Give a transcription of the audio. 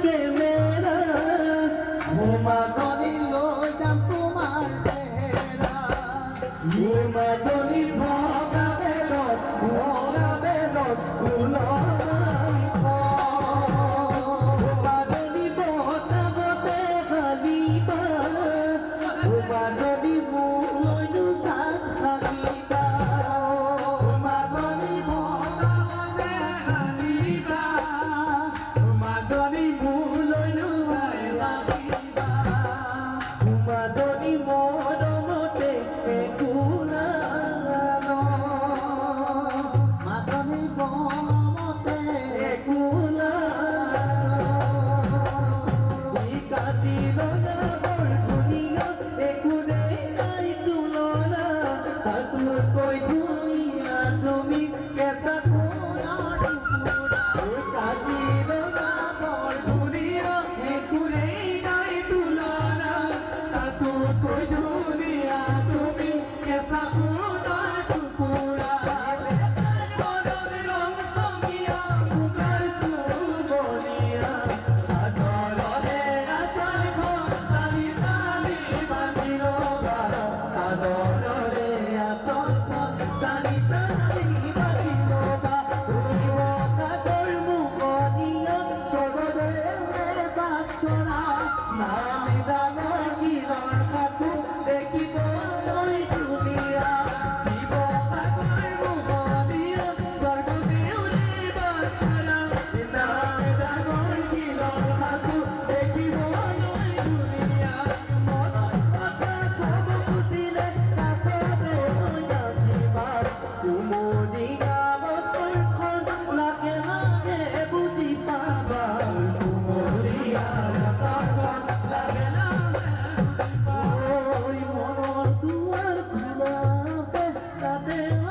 প্রেমেরা মাজনী লৈ যাম তোমাৰ চেহেৰা মাজনী ভগা বেলত ওলাই মাজনী বতাবতে হালিবা মাজনী মোলৈ দুচাক হালিবা মাজনী বতাবতে হালিবা মাজনী মোলৈ দুচাক হালিবা মাজনী মৰমতে একো মাজনী মৰমতে একো কাজিৰঙা বৰ ধুনীয়া একোৰে নাই তুলনা তাতোতকৈ ধুনীয়া তুমি কেঁচা সোণৰ টুকুৰা কাজিৰঙা বৰ ধুনীয়া একোৰে নাই তুলনা তাতোতকৈ ধুনীয়া তুমি কেঁচা সোণৰ টুকুৰা They